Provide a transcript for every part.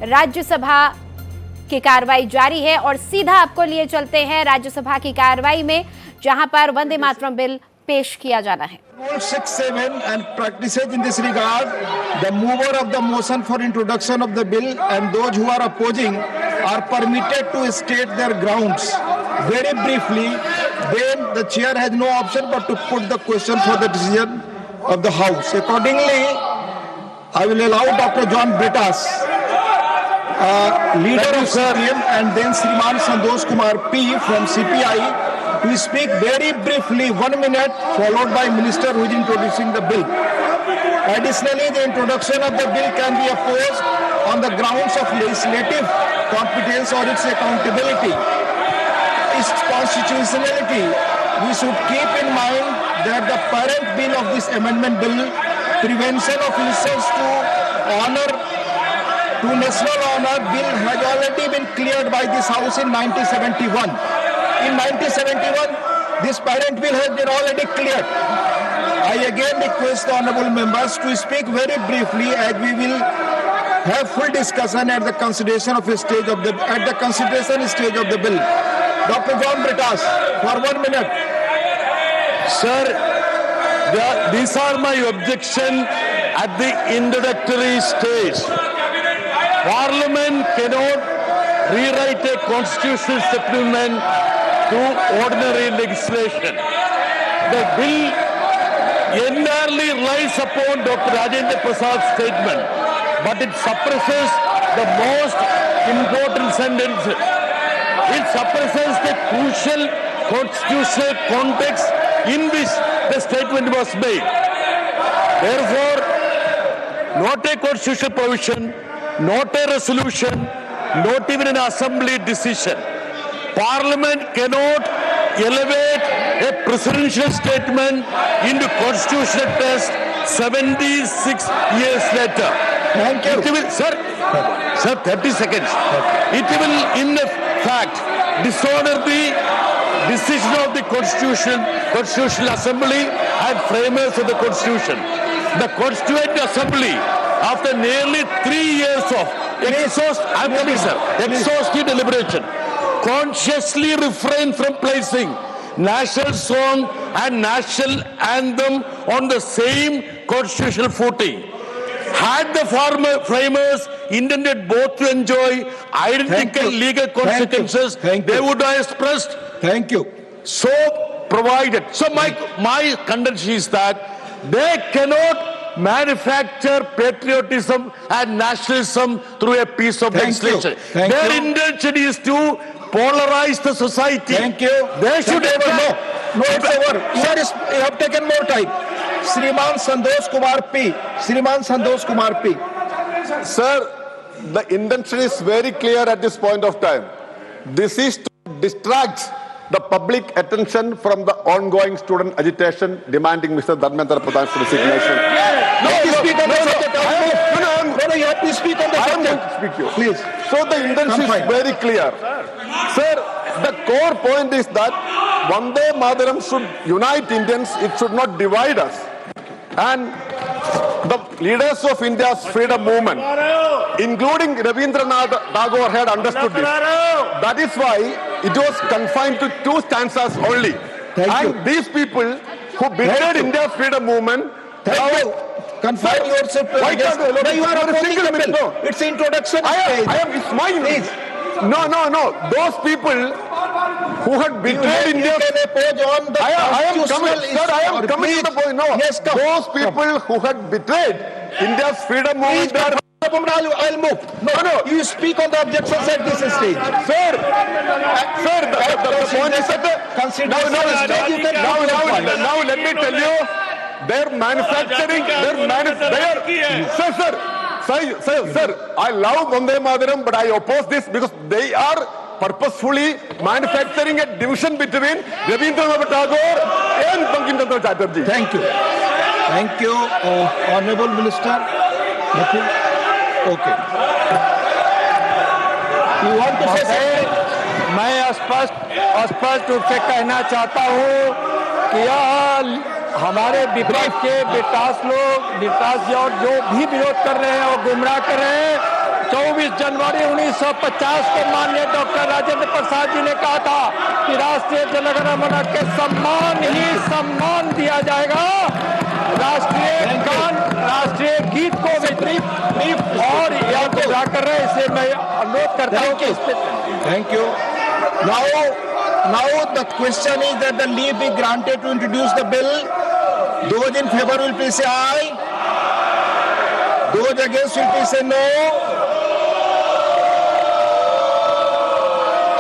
राज्यसभा की कार्रवाई जारी है और सीधा आपको लिए चलते हैं राज्यसभा की कार्रवाई में, जहां पर वंदे मातरम बिल पेश किया जाना है। Rule 6(7) and practices in this regard, the mover of the motion for introduction of the bill and those who are opposing are permitted to state their grounds very briefly. Then the chair has no option but to put the question for the decision of the House. Accordingly, I will allow Dr. John Britas, leader of CPM, and then Shriman Santosh Kumar P from CPI, to speak very briefly, 1 minute, followed by Minister who is introducing the bill. Additionally, the introduction of the bill can be opposed on the grounds of legislative competence or its accountability, its constitutionality. We should keep in mind that the parent bill of this amendment bill, Prevention of Insults to Honor, to National Honor Bill, has already been cleared by this House in 1971. In 1971, this parent bill has been already cleared. I again request the honorable members to speak very briefly, as we will have full discussion at the consideration stage of the bill. Dr. John Britas, for 1 minute. Sir, these are my objection at the introductory stage. Parliament cannot rewrite a constitutional supplement to ordinary legislation. The bill entirely relies upon Dr. Rajendra Prasad's statement, but it suppresses the most important sentences. It suppresses the crucial constitutional context in which the statement was made. Therefore, not a constitutional provision, not a resolution, not even an assembly decision. Parliament cannot elevate a presidential statement into constitutional test 76 years later. Thank you. It will, sir, 30 seconds. It will, in fact, dishonor the decision of the Constitutional Assembly and framers of the Constitution. The Constituent Assembly, after nearly 3 years of exhaustive deliberation, consciously refrained from placing national song and national anthem on the same constitutional footing. Had the framers intended both to enjoy identical legal consequences, they would have expressed. Thank you. So provided. So my contention is that they cannot manufacture patriotism and nationalism through a piece of legislation. Their intention is to polarize the society. Thank you. They should ever know. No, it's over. Sir, you have taken more time. Shriman Santosh Kumar P. Shriman Santosh Kumar P. Sir, the intention is very clear at this point of time. This is to distract the public attention from the ongoing student agitation demanding Mr. Dharmendra Pradhan's resignation. No, you have to speak on the subject. Please. So the intention is very clear. Sir, the core point is that Vande Mataram should unite Indians, it should not divide us. And the leaders of India's freedom movement, including Rabindranath Tagore, had understood this. That is why it was confined to 2 stanzas only. These people who betrayed India's freedom movement, Confine yourself. Why can't no, you are a single minute? No. It's introduction. It's mine. Please. No. Those people who had betrayed India. I am coming to the point. No. Yes, come. Those people who had betrayed India's freedom movement. I'll move. No. You speak on the objections at this stage. Sir, the point is that now let me tell you, they're manufacturing. Sir, I love Vande Mataram, but I oppose this because they are purposefully manufacturing a division between Rabindranath Tagore and Bankim Chandra Chatterjee. Thank you, Honorable Minister. Nothing? Okay. You want to say something? मैं स्पष्ट रूप से कहना चाहता हूं कि यह हमारे विपक्ष के विकास जी और जो भी विरोध कर रहे हैं और गुमराह कर रहे हैं। 24 जनवरी 1950 को माननीय डॉक्टर राजेंद्र प्रसाद जी ने कहा था कि राष्ट्रीय जनगणमन के सम्मान ही सम्मान दिया जाएगा। राष्ट्रीय गान, राष्ट्रीय गीत को और यह गुमराह कर रहे हैं, इसे मैं अनुरोध करता हूँ कि Thank you. Now the question is that the leave be granted to introduce the bill. Those in favor will please say aye. Those against will please say no.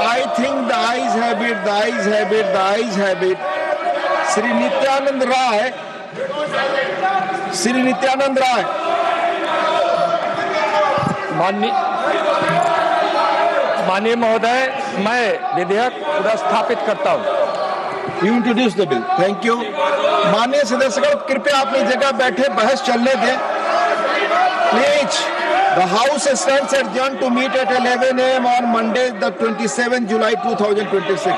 I think the ayes have it, the ayes have it, the ayes have it. Sri Nityanand Rai. माननीय महोदय, मैं विधेयक पुनर्स्थापित करता हूँ। You introduce the bill. Thank you. माननीय सदस्यगण, कृपया अपनी जगह बैठे, बहस चलने दें. Please, the House stands adjourned to meet at 11 a.m. on Monday, the 27th July 2026.